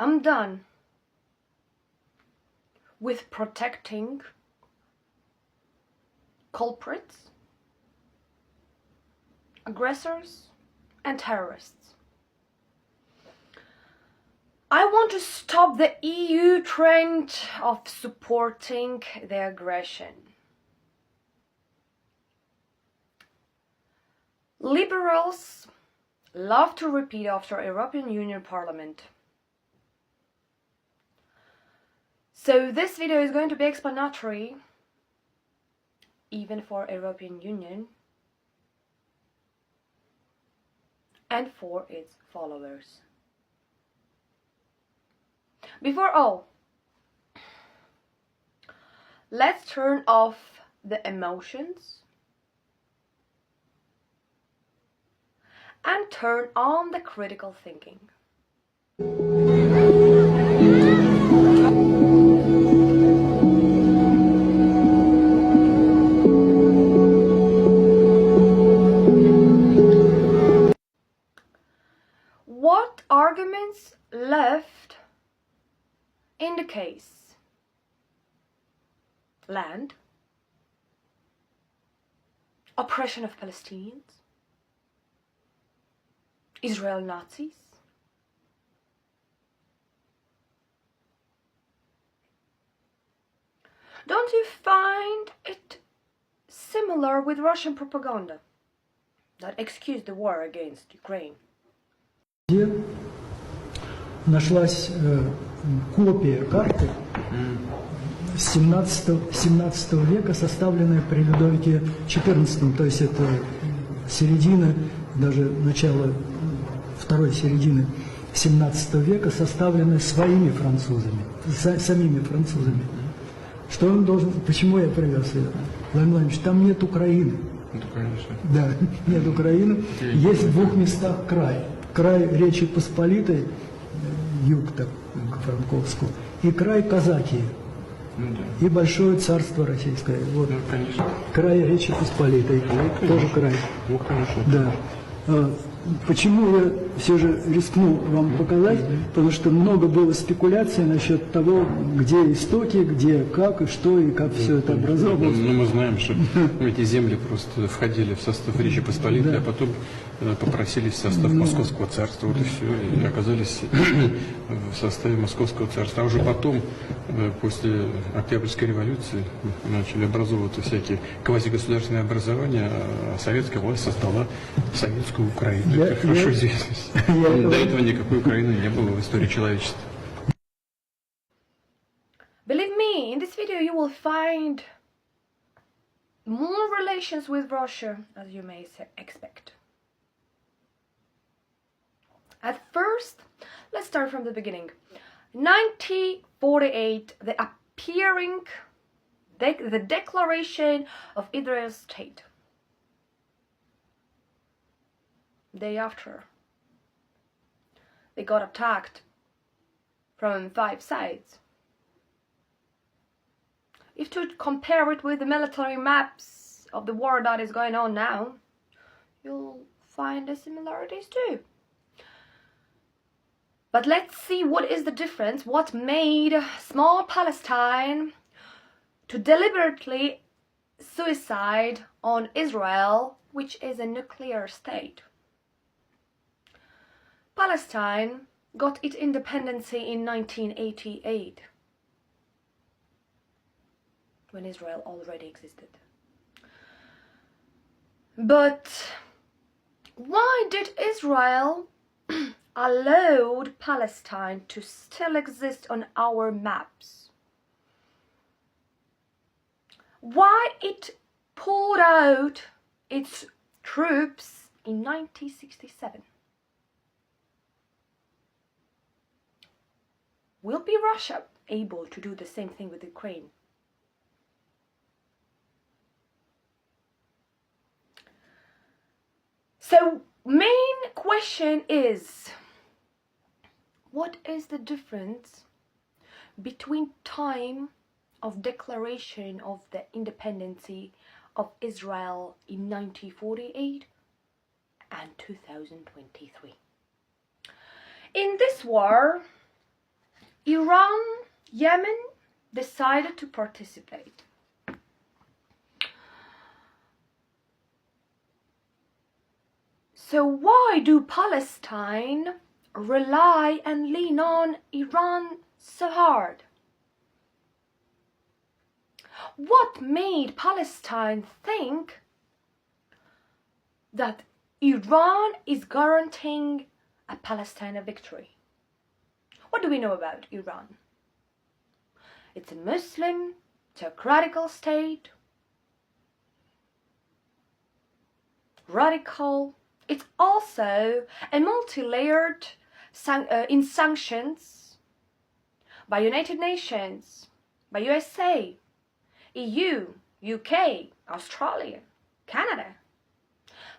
I'm done with protecting culprits, aggressors, and terrorists. I want to stop the EU trend of supporting the aggression. Liberals love to repeat after European Union Parliament. So this video is going to be explanatory even for European Union and for its followers. Before all, let's turn off the emotions and turn on the critical thinking. What arguments left in the case? Land, oppression of Palestinians, Israel Nazis, don't you find it similar with Russian propaganda that excused the war against Ukraine? Где нашлась копия карты 17 века, составленная при Людовике XIV, то есть это середина, даже начало второй середины 17 века, составленная своими французами, самими французами. Что он должен, почему я привез ее? Владимир Владимирович, там нет Украины. Ну, конечно. Да, нет Украины. Есть в двух местах край. Край Речи Посполитой, юг так, Франковского, и край Казахии, Ну, да. и Большое царство Российское. Вот. Ну, конечно. Край Речи Посполитой, конечно. тоже край. Ну, конечно. Да. Почему я все же рискнул вам показать? Потому что много было спекуляций насчет того, где истоки, где, как и что, и как все это образовалось. Ну, мы знаем, что эти земли просто входили в состав Речи Посполитой, а потом попросились в состав Московского царства, вот и все, и оказались в составе Московского царства. А уже потом, после Октябрьской революции, начали образовываться всякие квазигосударственные образования, а советская власть создала Советскую Украину. Это хорошо известно. До этого никакой Украины не было в истории человечества. Believe me, in this video you will find more relations with Russia as you may expect. At first, let's start from the beginning. 1948, the declaration of Israel's state. Day after, they got attacked from 5 sides. If to compare it with the military maps of the war that is going on now, you'll find the similarities too. But let's see what is the difference, what made small Palestine to deliberately suicide on Israel, which is a nuclear state. Palestine got its independence in 1988, when Israel already existed. But why did Israel allowed Palestine to still exist on our maps? Why it pulled out its troops in 1967? Will be Russia able to do the same thing with Ukraine? So, main question is, what is the difference between time of declaration of the independence of Israel in 1948 and 2023? In this war, Iran, Yemen decided to participate. So why do Palestine rely and lean on Iran so hard? What made Palestine think that Iran is guaranteeing a Palestine victory? What do we know about Iran? It's a Muslim, theocratical state, radical. It's also a multi-layered in sanctions by United Nations, by USA, EU, UK, Australia, Canada.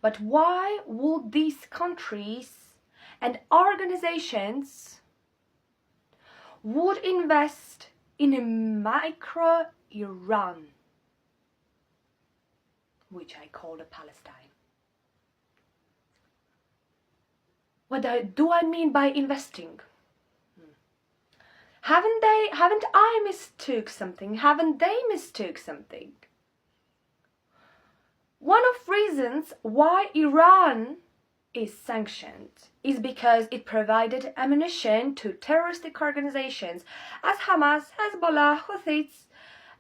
But why would these countries and organizations would invest in a micro Iran, which I call the Palestine? What do I mean by investing? Haven't I mistook something? Haven't they mistook something? One of reasons why Iran is sanctioned is because it provided ammunition to terroristic organizations as Hamas, Hezbollah, Houthis,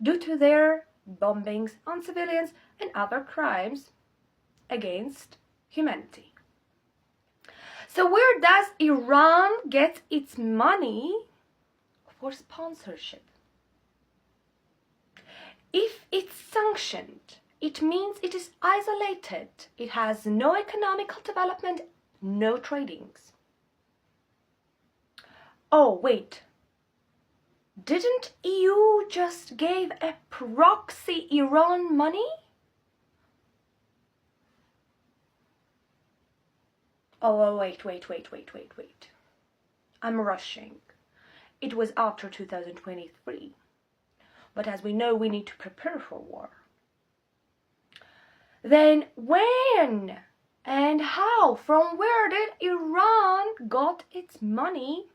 due to their bombings on civilians and other crimes against humanity. So where does Iran get its money for sponsorship? If it's sanctioned, it means it is isolated. It has no economical development, no tradings. Oh, wait. Didn't EU just give a proxy Iran money? Oh, wait. I'm rushing. It was after 2023. But as we know, we need to prepare for war. Then when and how, from where did Iran got its money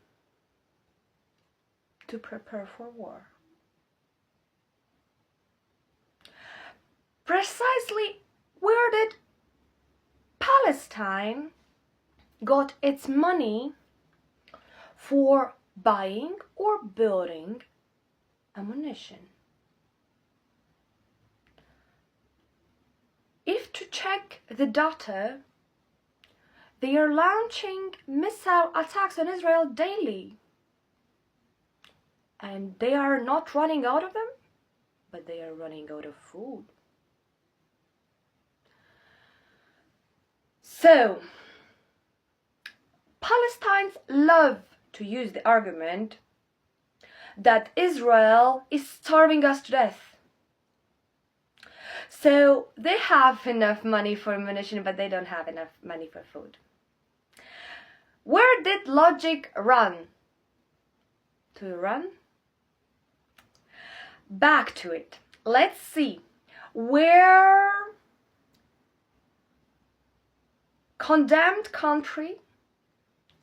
to prepare for war? Precisely where did Palestine got its money for buying or building ammunition? If to check the data, they are launching missile attacks on Israel daily. And they are not running out of them, but they are running out of food. So, Palestinians love to use the argument that Israel is starving us to death. So they have enough money for ammunition, but they don't have enough money for food. Where did logic run? To Iran? Back to it. Let's see where condemned country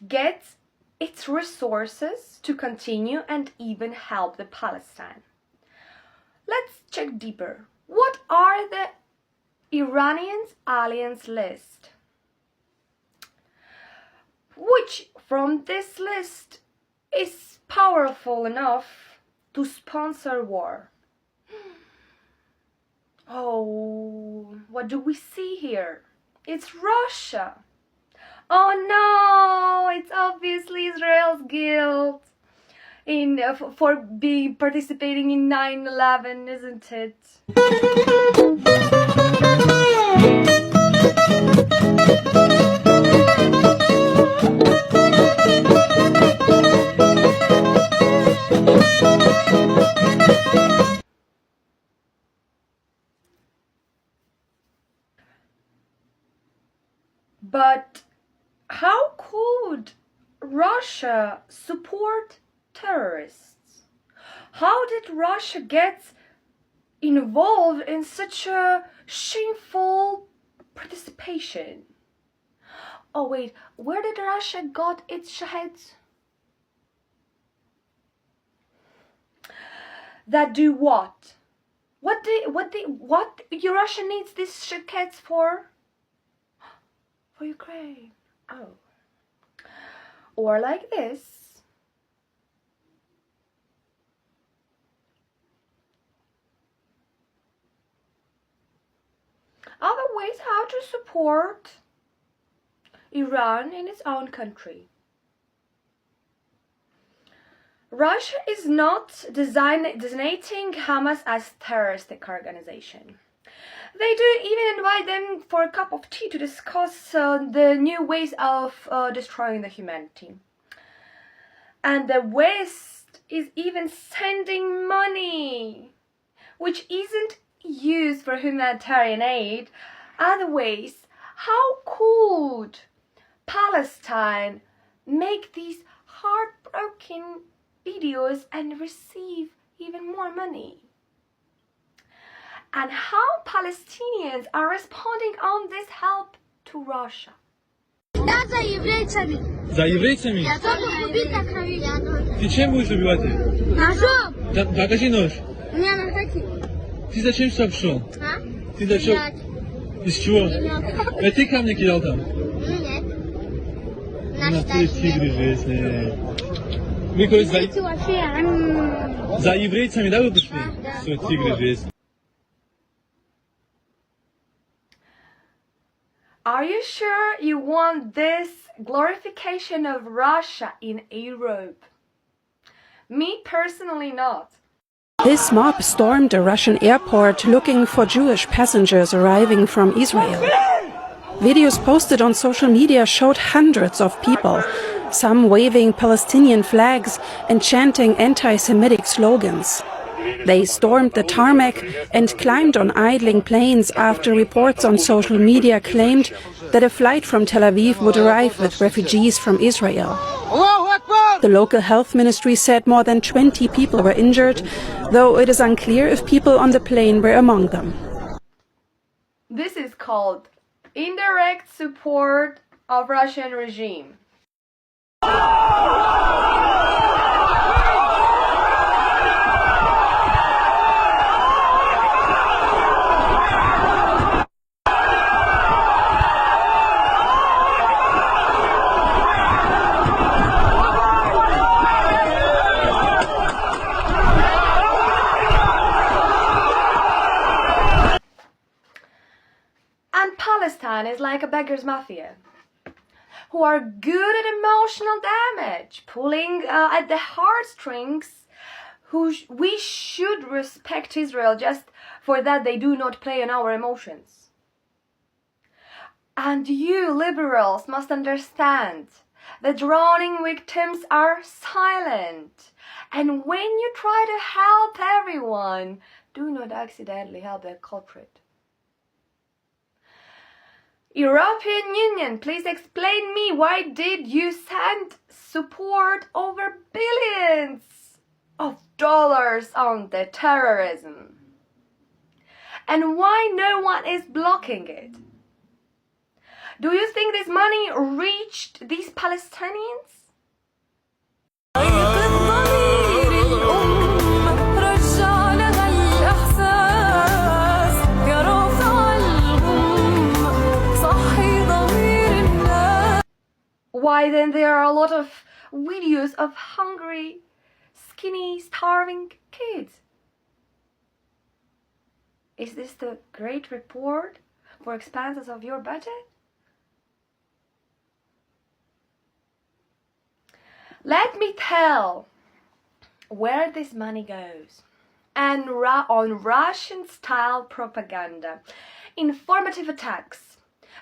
gets its resources to continue and even help the Palestine. Let's check deeper. What are the Iranians' alliance list? Which from this list is powerful enough to sponsor war? Oh, what do we see here? It's Russia. Oh no, it's obviously Israel's guilt for participating in 9/11, isn't it? But how could Russia support terrorists? How did Russia get involved in such a shameful participation? Oh wait, where did Russia got its shaheeds? that do what? What Russia needs these shikets for? For Ukraine. Oh. Or like this. Other ways how to support Iran in its own country. Russia is not designating Hamas as a terroristic organization. They do even invite them for a cup of tea to discuss the new ways of destroying the humanity. And the West is even sending money, which isn't used for humanitarian aid. Other ways, how could Palestine make these heartbroken videos and receive even more money? And how Palestinians are responding on this help to Russia. Я за еврейцами. За еврейцами? Я тоже убить на крови. Ты чем будешь убивать их? Ножом. Покажи нож. У меня на таки. Ты зачем сюда пришел? А? Ты зачем? Из чего? Ты камни кидал там? Нет. На ты тигры жестные. Вы, короче, за еврейцами, да, вы пришли? Да. Все, тигры жестные. Are you sure you want this glorification of Russia in Europe? Me personally not. This mob stormed a Russian airport looking for Jewish passengers arriving from Israel. Videos posted on social media showed hundreds of people, some waving Palestinian flags and chanting anti-Semitic slogans. They stormed the tarmac and climbed on idling planes after reports on social media claimed that a flight from Tel Aviv would arrive with refugees from Israel. The local health ministry said more than 20 people were injured, though it is unclear if people on the plane were among them. This is called indirect support of Russian regime. And Palestine is like a beggar's mafia, who are good at emotional damage, pulling at the heartstrings. We should respect Israel just for that they do not play on our emotions. And you liberals must understand that drowning victims are silent. And when you try to help everyone, do not accidentally help the culprit. European Union, please explain me, why did you send support over billions of dollars on the terrorism? And why no one is blocking it? Do you think this money reached these Palestinians? Why then there are a lot of videos of hungry, skinny, starving kids? Is this the great report for expenses of your budget? Let me tell where this money goes. And on Russian-style propaganda, informative attacks,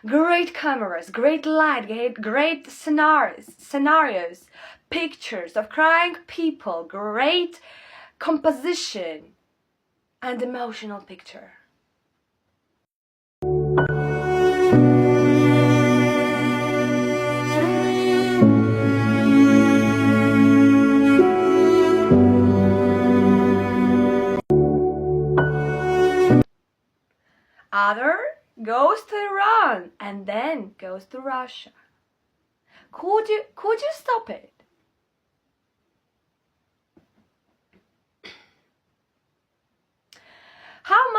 great cameras, great light, great scenarios, pictures of crying people, great composition, and emotional picture. Other goes to Iran and then goes to Russia. Could you stop it?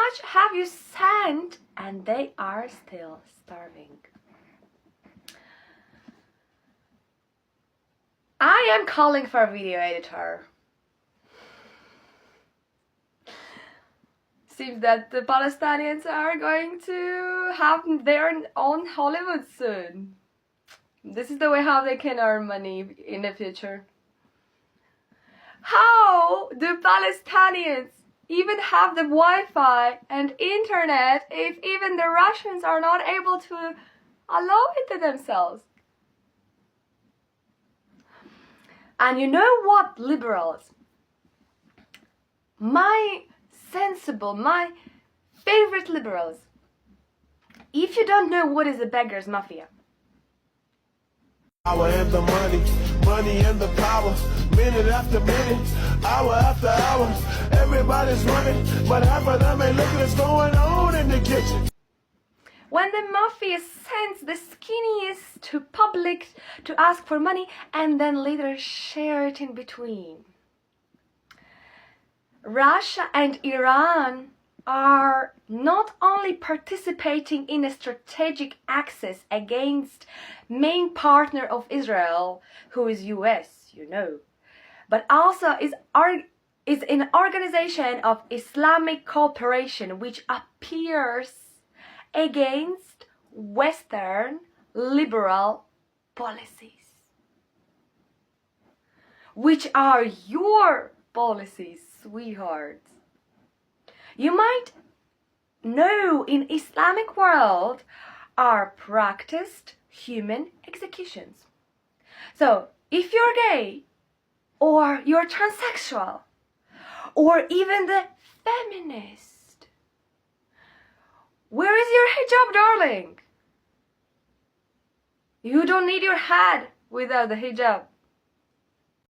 much have you sent? And they are still starving. I am calling for a video editor. Seems that the Palestinians are going to have their own Hollywood soon. This is the way how they can earn money in the future. How do Palestinians even have the Wi-Fi and internet if even the Russians are not able to allow it to themselves? And you know what, liberals? My favorite liberals, if you don't know what is the beggars mafia, Power and the money, money and the power. Minute after minute, hour after hour. Everybody's running, but half of them ain't looking what's going on in the kitchen. when the mafia sends the skinniest to public to ask for money and then later share it in between. Russia and Iran are not only participating in a strategic axis against main partner of Israel, who is US, you know, but also is an organization of Islamic cooperation which appears against Western liberal policies. Which are your policies, sweethearts? You might know in Islamic world are practiced human executions. So if you're gay, or you're transsexual, or even the feminist, where is your hijab, darling? You don't need your head without the hijab.